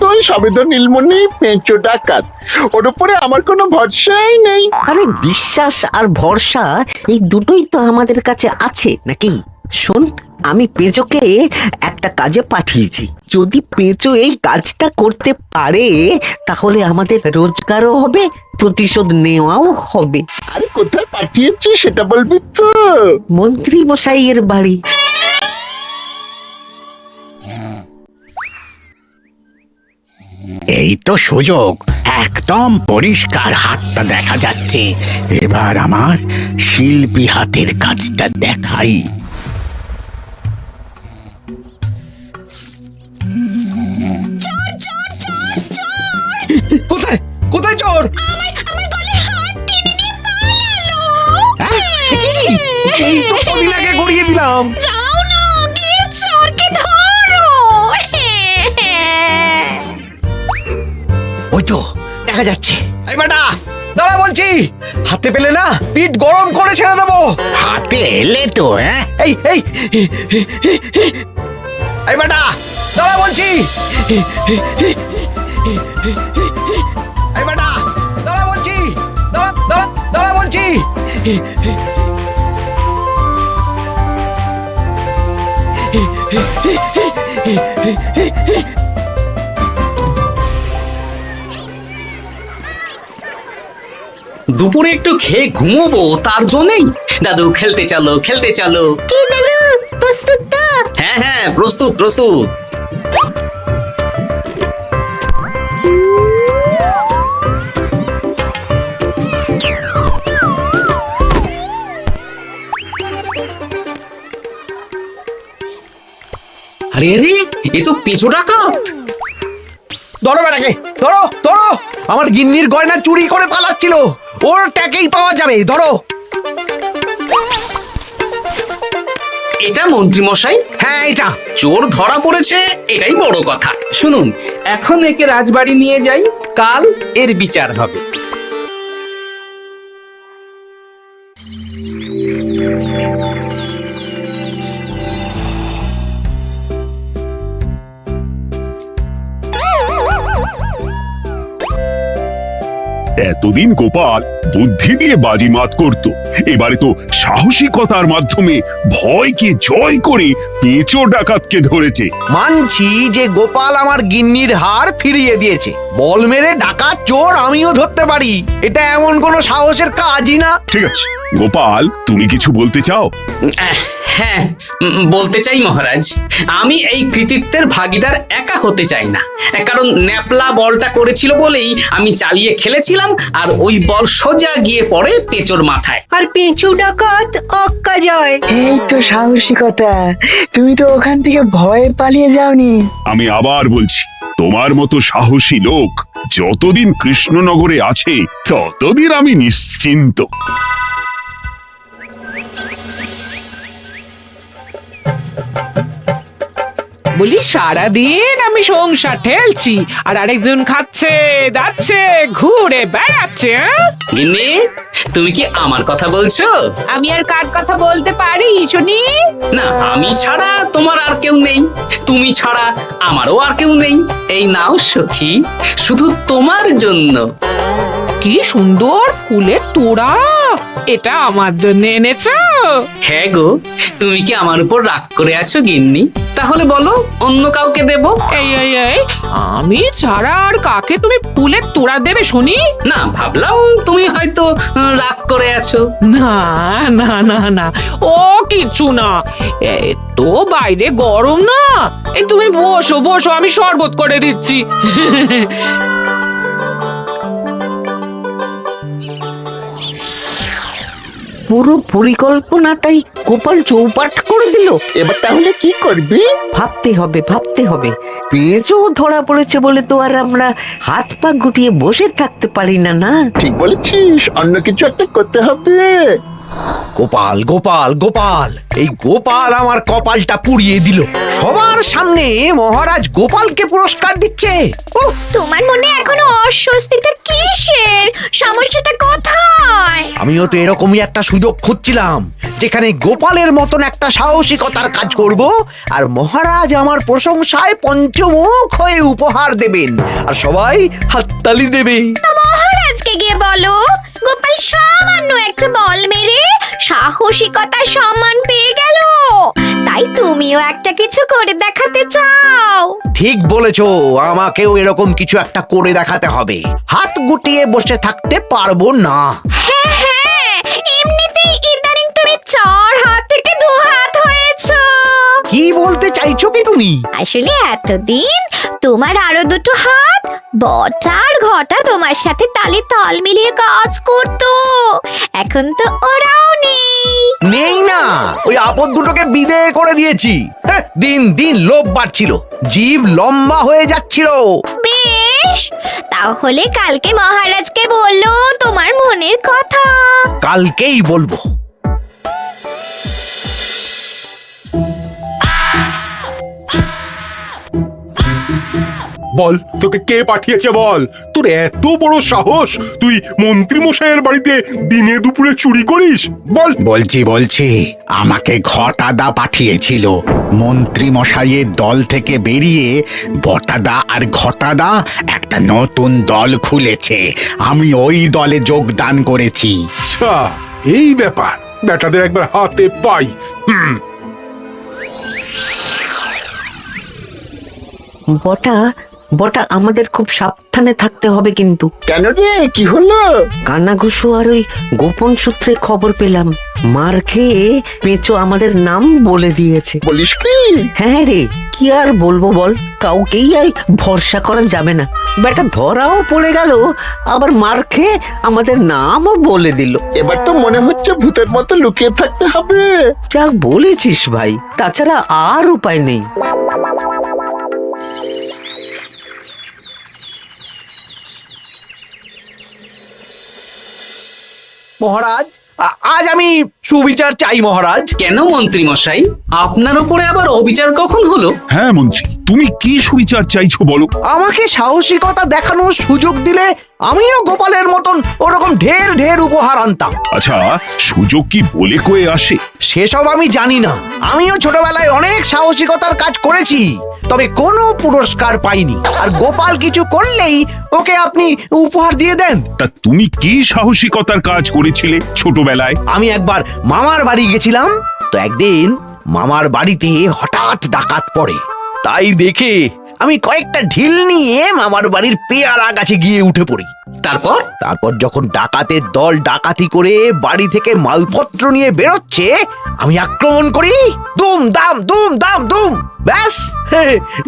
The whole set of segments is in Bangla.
মতোই সবে তো নীলমণি পেঁচো ডাকাত, ওর উপরে আমার কোনো ভরসাই নেই। আরে বিশ্বাস আর ভরসা এই দুটোই তো আমাদের কাছে আছে নাকি? শোন, আমি পেঁচোকে একটা কাজে পাঠিয়েছি। যদি পেঁচো এই কাজটা করতে পারে তাহলে আমাদের রোজগারও হবে, প্রতিশোধ নেওয়াও হবে। আরে কোথায় পাঠিয়েছি সেটা বলবি তো? মন্ত্রী মশাইয়ের বাড়ি। এই তো সুযোগ, একদম পরিষ্কার হাতটা দেখা যাচ্ছে। এবার আমার শিল্পী হাতের কাজটা দেখাই। কোথায় কোথায় চোর? হ্যাঁ, সে কি? এই তো কদিন আগে গড়িয়ে দিলাম। যাও না, গিয়ে চোরকে ধরো। ওই তো দেখা যাচ্ছে। এই বেটা দাঁড়া বলছি, হাতে পেলে না পিঠ গরম করে ছেড়ে দেবো। হাতে এলে তো এই এই এই বেটা দাঁড়া বলছি। এই বেটা দাঁড়া বলছি, দাঁড়া দাঁড়া দাঁড়া বলছি। দুপুরে একটু খেয়ে ঘুমোবো তার জন্যই। দাদু খেলতে চলো, খেলতে চলো। কি দাদু, প্রস্তুত তো? হ্যাঁ হ্যাঁ, প্রস্তুত প্রস্তুত। আরে আরে, এ তো পেঁচো ডাকাত। ধরো বেটাকে, ধরো ধরো, আমার গিন্নির গয়না চুরি করে পালাচ্ছিল, ওর ট্যাকেই পাওয়া যাবে। ধরো। এটা মন্ত্রী মশাই, হ্যাঁ এটা। চোর ধরা পড়েছে, এটাই বড় কথা। শুনুন, এখন একে রাজবাড়ি নিয়ে যাই, কাল এর বিচার হবে। এতদিন গোপাল বুদ্ধি দিয়ে বাজিমাত করত, এবারে তো সাহসিকতার মাধ্যমে ভয়কে জয় করে পেঁচো ডাকাতকে ধরেছে। মানছি যে গোপাল আমার গিন্নির হার ফিরিয়ে দিয়েছে, বল মেরে ডাকাত চোর আমিও ধরতে পারি, এটা এমন কোনো সাহসের কাজই না। ঠিক আছে গোপাল, তুমি কিছু বলতে চাও? হ্যাঁ, বলতে চাই মহারাজ, আমি এই কৃতিত্বের ভাগীদার একা হতে চাই না। কারণ ন্যাপলা বলটা করেছিল বলেই আমি চালিয়ে খেলেছিলাম, আর ওই বল সোজা গিয়ে পড়ে পেঁচোর মাথায়। আর পেঁচু ডাকাত অক্কা যায়। এই তো সাহসিকতা, তুমি তো ওখান থেকে ভয়ে পালিয়ে যাওনি। আমি আবার বলছি, তোমার মতো সাহসী লোক যতদিন কৃষ্ণনগরে আছে ততদিন আমি নিশ্চিন্ত। বলি সারাদিন আমি সংসার ঠেলছি আর আরেকজন খাচ্ছে দাচ্ছে ঘুরে বেড়াচ্ছে। গিন্নি, তুমি কি আমার কথা বলছো? আমি আর কার কথা বলতে পারি শুনি? না, আমি ছাড়া তোমার আর কেউ নেই, তুমি ছাড়া আমারও আর কেউ নেই। এই নাও সখী, শুধু তোমার জন্য। কি সুন্দর ফুলের তোড়া, এটা আমার জন্য এনেছো? হ্যাঁ গো, তুমি কি আমার উপর রাগ করে আছো গিন্নি? তাহলে বলো, অন্য কাউকে দেব? এই এই এই, আমি ছাড়া আর কাকে তুমি ফুলের তোড়া দেবে শুনি? না, ভাবলাম তুমি হয়তো রাগ করে আছো। না না না না, ও কিচ্ছু না। এই তো বাইরে গরম না, এই তুমি বসো বসো, আমি শরবত করে দিচ্ছি। পুরো পরিকল্পনাটাই গোপাল চৌপাট করে দিল। এবার তাহলে কি করবি? ভাবতে হবে, ভাবতে হবে। পেঁচো ধরা পড়েছে বলে তো আর আমরা হাত পা গুটিয়ে বসে থাকতে পারি না। না, ঠিক বলেছিস, অন্য কিছু একটা করতে হবে। গোপাল গোপাল গোপাল, এই গোপাল আমার কপালটা পুড়িয়ে দিল। সবার সামনে মহারাজ গোপালকে পুরস্কার দিচ্ছে। উফ, তোমার মনে এখনো অস্বস্তিটা কিসের? সমস্যাটা কোথায়? আমিও তো এরকমই একটা সুযোগ খুঁজছিলাম, যেখানে গোপালের মতন একটা সাহসিকতার কাজ করব, আর মহারাজ আমার প্রশংসায় পঞ্চমুখ হয়ে উপহার দেবেন, আর সবাই হাততালি দেবে। তো মহারাজকে গিয়ে বলো, গোপাল সামান্য একটা বল মেরে সাহসিকতার সম্মান পেয়ে গেল, তাই তুমিও একটা কিছু করে দেখাতে চাও। ঠিক বলেছো, আমাকেও এরকম কিছু একটা করে দেখাতে হবে। হাত গুটিয়ে বসে থাকতে পারবো না। হ্যাঁ হ্যাঁ, এমনিতেই ইদানিং তুমি 4 হাত থেকে 2 হাত হয়েছো। কি বলতে চাইছো কি তুমি? আসলে এতদিন তোমার আরো 2টো হাত বটা আর ঘটা তোমার সাথে তালে তাল মিলিয়ে কাজ করতো, এখন তো ওরাও নেই। নেই না, ওই আপদ দুটোকে বিদেয় করে দিয়েছি। হ্যাঁ, দিন দিন লোভ বাড়ছিল, জীব লম্বা হয়ে যাচ্ছিল। বেশ, তাহলে কালকে মহারাজকে বললো তোমার মনের কথা। কালকেই বলবো। বল, তোকে কে পাঠিয়েছে বল? তোর এত বড় সাহস, তুই মন্ত্রী মশাইয়ের বাড়িতে দিনে দুপুরে চুরি করিস? বল। বলছি আমাকে ঘটাদা পাঠিয়েছিল। মন্ত্রী মশাইয়ের দল থেকে বেরিয়ে বটাদা আর ঘটাদা একটা নতুন দল খুলেছে, আমি ওই দলে যোগদান করেছি। আচ্ছা, এই ব্যাপার। বেটাদের একবার হাতে পাই। বটা বটা আমাদের খুব সাবধানে থাকতে হবে কিন্তু। কেন রে, কি হলো? কানাঘুষো আর ওই গোপন সূত্রে খবর পেলাম, মার খেয়ে পেঁচো আমাদের নাম বলে দিয়েছে। বলিস কি? হ্যাঁ রে, কি আর বলবো বল, কাউকেই আর ভরসা করা যাবে না। বেটা ধরাও পড়ে গেল, আবার মার খেয়ে আমাদের নামও বলে দিল। এবার তো মনে হচ্ছে ভূতের মতো লুকিয়ে থাকতে হবে। যা বলেছিস ভাই, তাছাড়া আর উপায় নেই। মহারাজ, আজ আমি সুবিচার চাই মহারাজ। কেন মন্ত্রী মশাই, আপনার উপরে আবার অবিচার কখন হলো? হ্যাঁ মন্ত্রী, তুমি কি সুবিচার চাইছো বলো? আমাকে সাহসিকতা দেখানোর সুযোগ দিলে আমিও গোপালের মতন ওরকম ঢের ঢের উপহার আনতাম। আচ্ছা, সুযোগ কি বলে কয়ে আসে? সেসব আমি জানি না। আমিও ছোটবেলায় অনেক সাহসিকতার কাজ করেছি, তবে কোনো পুরস্কার পাইনি। আর গোপাল কিছু করলেই ওকে আপনি উপহার দিয়ে দেন। তা তুমি কি সাহসিকতার কাজ করেছিলে ছোটবেলায়? আমি একবার মামার বাড়ি গেছিলাম, তো একদিন মামার বাড়িতে হঠাৎ ডাকাত পড়ে। তাই দেখে আমি কয়েকটা ঢিল নিয়ে মামার বাড়ির পেয়ারা গাছে গিয়ে উঠে পড়ি। তারপর যখন ডাকাতের দল ডাকাতি করে বাড়ি থেকে মালপত্র নিয়ে বেরোচ্ছে, আমি আক্রমণ করি। দুম দাম দুম দাম দুম, ব্যাস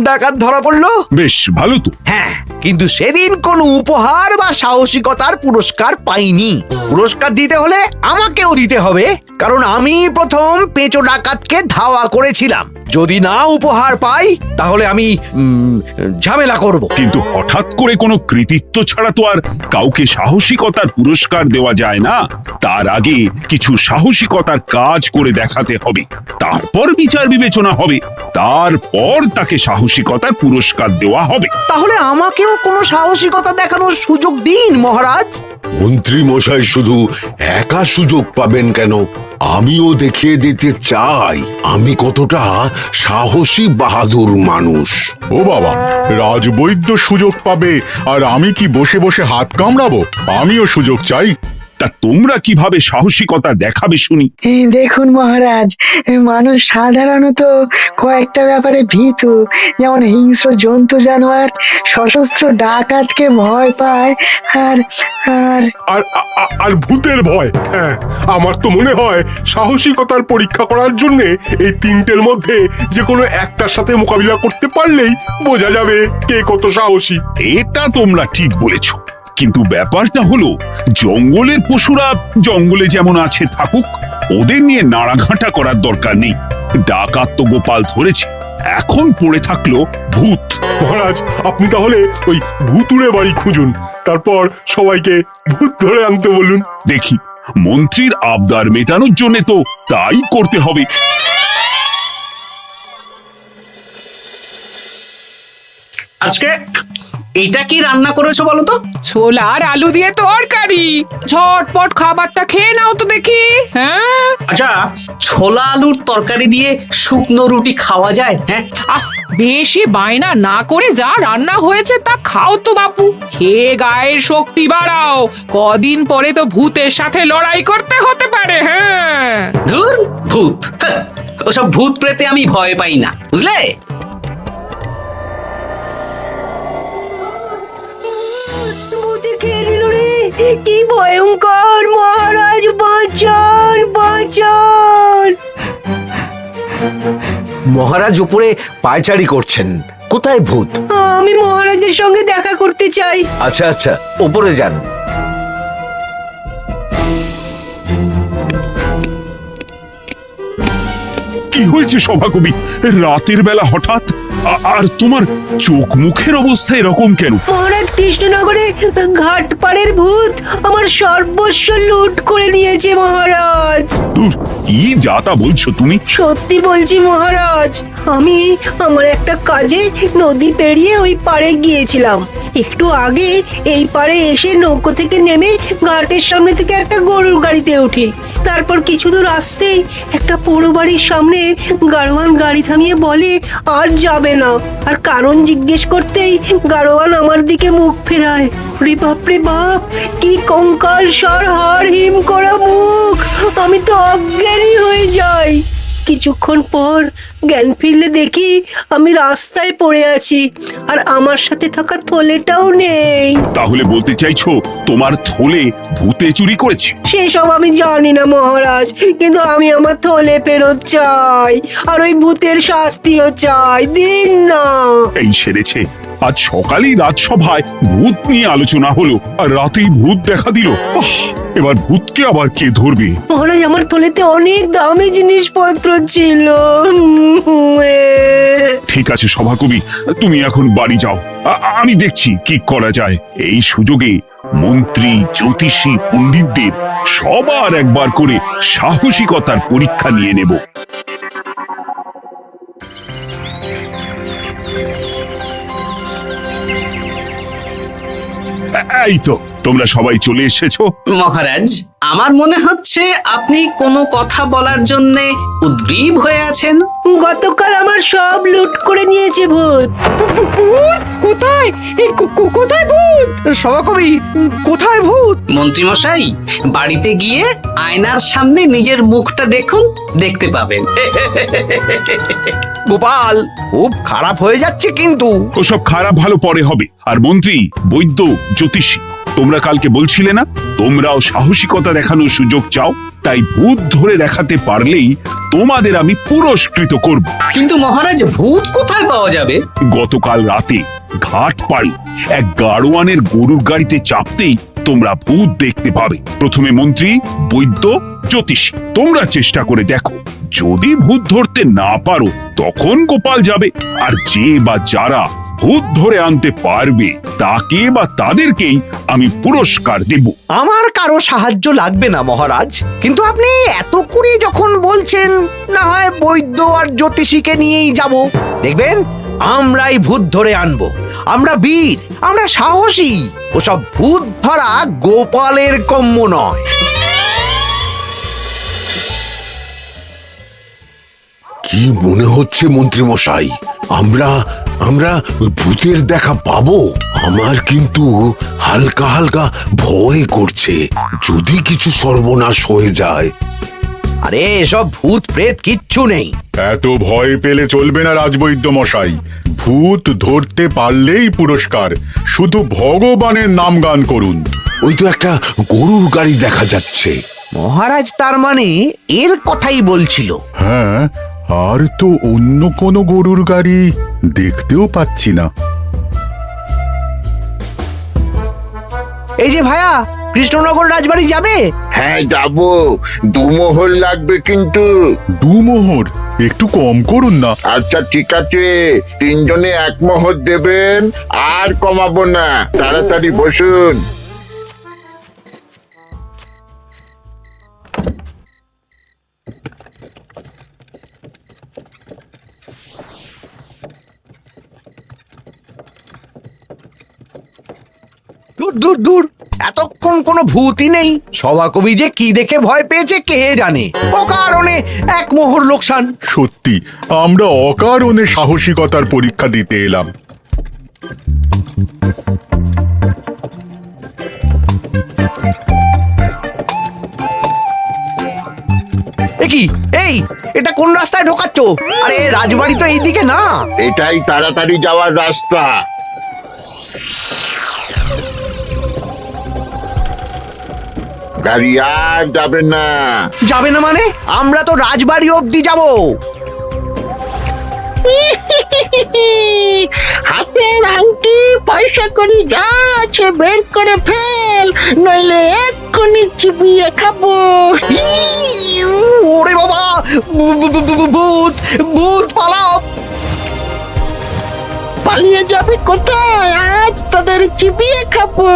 ডাকাত ধরা পড়লো। বেশ ভালো তো। হ্যাঁ, কিন্তু সেদিন কোনো উপহার বা সাহসিকতার পুরস্কার পাইনি। পুরস্কার দিতে হলে আমাকেও দিতে হবে, কারণ আমি প্রথম পেঁচো ডাকাতকে ধাওয়া করেছিলাম। যদি না উপহার পাই তাহলে আমি ঝামেলা করব। কিন্তু হঠাৎ করে কোনো কৃতিত্ব ছাড়া তো আর কাউকে সাহসিকতার পুরস্কার দেওয়া যায় না। তার আগে কিছু সাহসিকতার কাজ করে দেখাতে হবে, তারপর বিচার বিবেচনা হবে, তারপর তাকে সাহসিকতার পুরস্কার দেওয়া হবে। তাহলে আমাকেও কোনো সাহসিকতা দেখানোর সুযোগ দিন মহারাজ। মন্ত্রী মশাই শুধু একা সুযোগ পাবেন কেন, আমিও দেখিয়ে দিতে চাই আমি কতটা সাহসী বাহাদুর মানুষ। ও বাবা, রাজবৈদ্য সুযোগ পাবে আর আমি কি বসে বসে হাত কামড়াবো? আমিও সুযোগ চাই। তা তোমরা কিভাবে সাহসিকতা দেখাবে শুনি? দেখুন মহারাজ, মানুষ সাধারণত কয়েকটা ব্যাপারে ভীতু, যেমন হিংস্র জন্তু জানোয়ার, সশস্ত্র ডাকাতকে ভয় পায়, আর আর আর আর ভূতের ভয়। হ্যাঁ, আমার তো মনে হয় সাহসিকতার পরীক্ষা করার জন্য এই তিনটের মধ্যে যে কোনো একটার সাথে মোকাবিলা করতে পারলেই বোঝা যাবে কে কত সাহসী। এটা তোমরা ঠিক বলেছো, কিন্তু ব্যাপারটা হলো জঙ্গলের পশুরা জঙ্গলে যেমন আছে থাকুক, ওদের নিয়ে নাড়াঘাটা করার দরকার নেই। ডাকাত তো গোপাল ধরেছে, এখন পড়ে থাকলো ভূত। মহারাজ, আপনি তাহলে ওই ভূতুড়ে বাড়ি খুঁজুন, তারপর সবাইকে ভূত ধরে আনতে বলুন। দেখি মন্ত্রীর আবদার মেটানোর জন্য তো তাই করতে হবে। আজকে এটা কি রান্না করেছো বলো তো? ছোলা আর আলু দিয়ে তরকারি। ঝটপট খাবারটা খেয়ে নাও তো দেখি। হ্যাঁ, আচ্ছা, ছোলা আলুর তরকারি দিয়ে শুকনো রুটি খাওয়া যায়? হ্যাঁ, আহ বেশি বায়না না করে যা রান্না হয়েছে তা খাও তো বাপু। খেয়ে গায়ের শক্তি বাড়াও, কদিন পরে তো ভূতের সাথে লড়াই করতে হতে পারে। হ্যাঁ, ধুর ভূত, হ্যাঁ, ওসব ভূত প্রেতে আমি ভয় পাই না, বুঝলে? কি ভয়ঙ্কর! মহারাজ বাঁচান, বাঁচান! মহারাজ উপরে পায়চারি করছেন। কোথায় ভূত? আমি মহারাজের সঙ্গে দেখা করতে চাই। আচ্ছা আচ্ছা, উপরে যান। কি হয়েছে সভাকবি? রাতের বেলা হঠাৎ আর তোমার চোখ মুখের অবস্থা এরকম কেন? মহারাজ, কৃষ্ণনগরে ঘাটপাড়ের ভূত আমার সর্বস্ব লুট করে নিয়েছে মহারাজ। ধুর, কি যাতা বলছো তুমি? সত্যি বলছি মহারাজ, আমি আমার একটা কাজে নদী পেরিয়ে ওই পাড়ে গিয়েছিলাম। একটু আগে এই পাড়ে এসে নৌকো থেকে নেমে ঘাটের সামনে থেকে একটা গরুর গাড়িতে উঠি। তারপর কিছু দূর আসতেই একটা পোড়ো বাড়ির সামনে গাড়োয়ান গাড়ি থামিয়ে বলে আর যাবে না। আর কারণ জিজ্ঞেস করতেই গাড়োয়ান আমার দিকে মুখ ফেরায়। রে বাপ রে বাপ, কি কঙ্কাল সার হাড় হিম করা মুখ! আমি তো অজ্ঞানী হয়ে যাই। কিছুক্ষণ পর জ্ঞান ফিরলে দেখি আমি রাস্তায় পড়ে আছি, আর আমার সাথে থাকা থলেটাও নেই। তাহলে বলতে চাইছো তোমার থলে ভূতে চুরি করেছে? সেসব আমি জানি না মহারাজ, কিন্তু আমি আমার থলে ফেরত চাই, আর ওই ভূতের শাস্তিও চাই। দিন না। এই সেরেছে, আজ সকালেই রাজসভায় ভূত নিয়ে আলোচনা হলো আর রাতেই ভূত দেখা দিল। এবার ভূতকে আবার কে ধরবে? মহারাজ, আমার থলেতে অনেক দামি জিনিসপত্র ছিল। ঠিক আছে সভাকবি, তুমি এখন বাড়ি যাও, আমি দেখছি কি করা যায়। এই সুযোগে মন্ত্রী, জ্যোতিষী, পণ্ডিতদের সবার একবার করে সাহসিকতার পরীক্ষা নিয়ে নেব। এই তো তোমরা সবাই চলে এসেছো। মহারাজ, আমার মনে হচ্ছে আপনি কোনো কথা বলার জন্য উদ্গ্রীব হয়ে আছেন। গতকাল আমার সব লুট করে নিয়েছে ভূত। কোথায়? কোথায় ভূত? সভাকবি, কোথায় ভূত? মন্ত্রী মশাই, বাড়িতে গিয়ে আয়নার সামনে নিজের মুখটা দেখুন, দেখতে পাবেন। গোপাল, খুব খারাপ হয়ে যাচ্ছে কিন্তু। ওসব খারাপ ভালো পরে হবে। আর মন্ত্রী, বৈদ্য, জ্যোতিষী, তোমরা কালকে বলছিলে না তোমরাও সাহসিকতা দেখানোর সুযোগ চাও? তাই ভূত ধরে দেখাতে পারলেই তোমাদের আমি পুরস্কৃত করব। কিন্তু মহারাজ, ভূত কোথায় পাওয়া যাবে? গতকাল রাতে ঘাট পাড়ি এক গাড়োয়ানের গরুর গাড়িতে চাপতেই তোমরা ভূত দেখতে পাবে। প্রথমে মন্ত্রী, বৈদ্য, জ্যোতিষী, তোমরা চেষ্টা করে দেখো। যদি ভূত ধরতে না পারো তখন গোপাল যাবে, আর যে বা যারা ভূত ধরে আনতে পারবে তাকে বা তাদেরকেই আমি পুরস্কার দেব। আমার কারো সাহায্য লাগবে না মহারাজ, কিন্তু আপনি এত করে যখন বলছেন, না হয় বৈদ্য আর জ্যোতিষীকে নিয়েই যাব। দেখবেন আমরাই ভূত ধরে আনবো। আমরা বীর, আমরা সাহসী। ওসব ভূত ধরা গোপালের কম্য নয়। কি মনে হচ্ছে মন্ত্রী মশাই, আমরা আমরা ওই ভূতের দেখা পাবো? আমার কিন্তু হালকা হালকা ভয় করছে, যদি কিছু সর্বনাশ হয়ে যায়। আরে এসব ভূত প্রেত কিচ্ছু নেই। এত ভয় পেলে চলবে না রাজবৈদ্য মশাই। ভূত ধরতে পারলেই পুরস্কার, শুধু ভগবানের নাম গান করুন। ওই তো একটা গরুর গাড়ি দেখা যাচ্ছে। মহারাজ তার মানে এর কথাই বলছিল। হ্যাঁ, আর তো অন্য কোনো গরুর গাড়ি দেখতেও পাচ্ছি না। এই যে ভায়া, কৃষ্ণনগর রাজবাড়ি যাবে? হ্যাঁ যাবো, 2 মোহর লাগবে কিন্তু। 2 মোহর একটু কম করুন না। আচ্ছা ঠিক আছে, 3 জনে 1 মোহর দেবেন, আর কমাবো না। তাড়াতাড়ি বসুন। দূর দূর দূর, এতক্ষণ কোনো ভূতই নেই। সভাকবি যে কি দেখে ভয় পেয়েছে কে জানে। অকারণে এক মোহর লোকসান। সত্যি আমরা অকারণে সাহসিকতার পরীক্ষা দিতে এলাম। কি এই, এটা কোন রাস্তায় ঢোকাচ্ছ? আরে রাজবাড়ি তো এইদিকে না। এটাই তাড়াতাড়ি যাওয়ার রাস্তা। গাড়ি আর যাবে না। যাবে না মানে? আমরা তো রাজবাড়ি অবধি যাব। হাতের আংটি পয়সা করি যা আছে বের করে ফেল, নইলে এক্ষুনি চিবিয়ে খাবো। ওরে বাবা, ভূত ভূত পালাও। পালিয়ে যাবে কোথায়? আজ তাদের চিবিয়ে খাবো।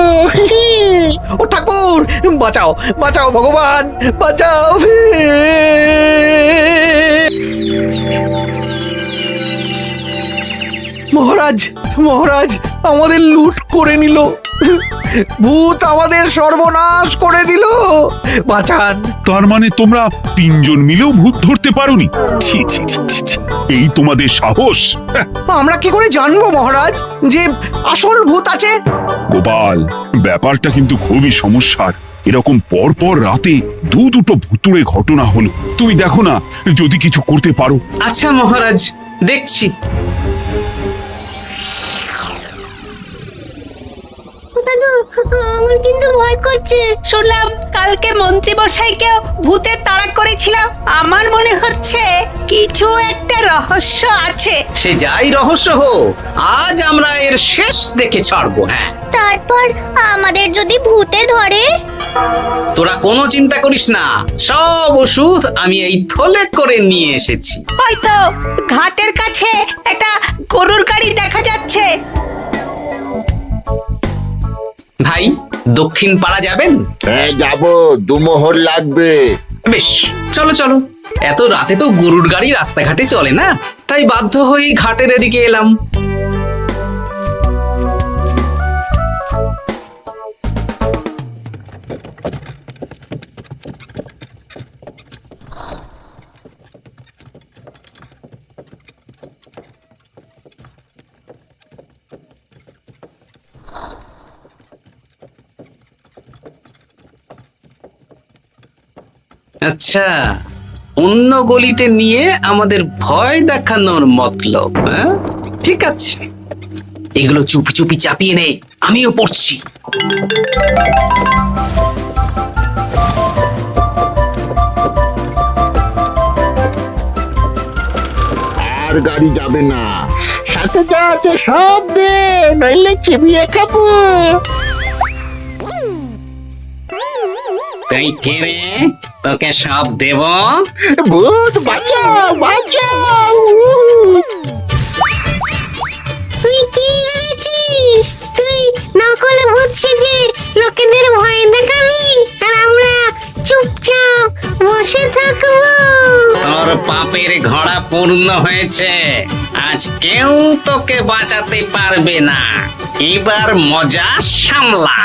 ও ঠাকুর, বাঁচাও বাঁচাও ভগবান, বাঁচাও। মহারাজ মহারাজ, আমাদের লুট করে নিল। ভূত আমাদের সর্বনাশ করে দিল, বাঁচান। তার মানে তোমরা তিনজন মিলেও ভূত ধরতে পারোনি? ছি ছি ছি ছি ছি। এই তোমাদের সাহস! হ্যাঁ। আমরা কি করে জানবো মহারাজ যে আসল ভূত আছে? গোপাল, ব্যাপারটা কিন্তু খুবই সমস্যার। এরকম পরপর রাতে দুটো ভুতুড়ে ঘটনা হলো। তুমি দেখো না যদি কিছু করতে পারো। আচ্ছা মহারাজ, দেখছি। আমার কিন্তু ভয় করছে। শুনলাম কালকে মন্ত্রী মশাইকেও ভূতে তাড়া করেছিলাম। আমার মনে হচ্ছে কিছু একটা রহস্য আছে। সে যাই রহস্য হোক, আজ আমরা এর শেষ দেখে ছাড়বো। হ্যাঁ, তারপর আমাদের যদি ভূতে ধরে? তোরা কোনো চিন্তা করিস না, সব ওষুধ আমি এই থলে করে নিয়ে এসেছি। হয়তো ঘাটের কাছে একটা গরুর গাড়ি দেখা যাচ্ছে। ভাই, দক্ষিণ পাড়া যাবেন? হ্যাঁ যাবো, 2 মোহর লাগবে। বেশ, চলো চলো। এত রাতে তো গরুর গাড়ি রাস্তাঘাটে চলে না, তাই বাধ্য হয়ে ঘাটের এদিকে এলাম। আচ্ছা, অন্য গলিতে নিয়ে আমাদের ভয় দেখানোর মতলব? হ্যাঁ, ঠিক আছে, এগুলো চুপি চুপি চাপিয়ে নে, আমিও পড়ছি। আর গাড়ি যাবে না। সাথে যা আছে সব দে, নইলে চিবিয়ে খাবো। তুই কে রে? তোকে সব দেব? ভূত বাঁচাও বাঁচাও। তুই কি ভেবেছিস? তুই নকল ভূত সেজে লোকেদের ভয় দেখাবি, আর আমরা চুপচাপ বসে থাকবো? তোর পাপের ঘোড়া পূর্ণ হয়েছে, আজ কেউ তোকে বাঁচাতে পারবে না। এবার মজা সামলা।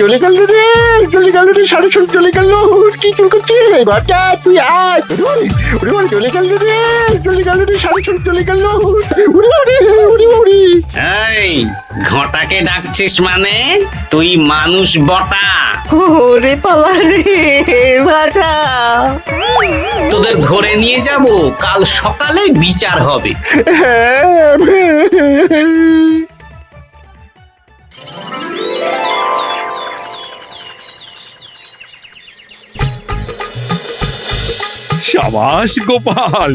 চলে গেল রে, চলে গেল রে, সাড়ে চলে গেল। কি চুল করছে বাচ্চা? তুই আয়। চলে গেল রে, চলে গেল রে, সাড়ে চলে গেল। এই ঘটাকে ডাকছিস মানে? তুই মানুষ বটা। ওরে বাবা রে, বাঁচাও। তোদের ধরে নিয়ে যাব, কাল সকালে বিচার হবে। সাবাস গোপাল,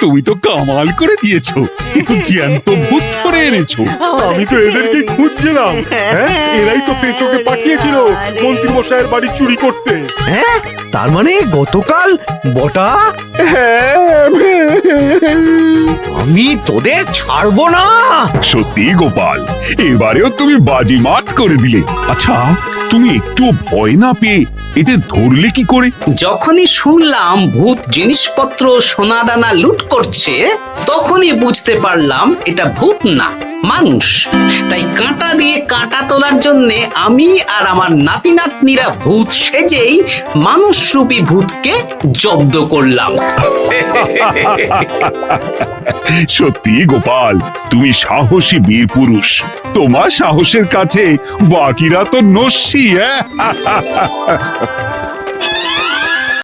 তুমি তো কামাল করে দিয়েছো। একটু জ্যান্ত ভূত ধরে এনেছো। আমি তো এদেরকে খুঁজছিলাম। হ্যাঁ, এরাই তো পেঁচোকে পাঠিয়েছিল মন্ত্রী মশাইয়ের বাড়ি চুরি করতে। হ্যাঁ, তার মানে গতকাল বটা। আমি তোদের ছাড়বো না। সত্যি গোপাল, এবারেও তুমি বাজিমাত করে দিলে। আচ্ছা, তুমি একটু ভয় না পেয়ে এদের ধরলে কি করে? যখনই শুনলাম ভূত জিনিসপত্র সোনাদানা লুট করছে, তখনই বুঝতে পারলাম এটা ভূত না, মানুষ। তাই কাঁটা দিয়ে কাঁটা তোলার জন্যে আমি আর আমার নাতি নাতনিরা ভূত সেজেই মানুষরূপী ভূতকে জব্দ করলাম। সত্যি গোপাল, তুমি সাহসী বীর পুরুষ। তোমার সাহসের কাছে বাকিরা তো নস্যি।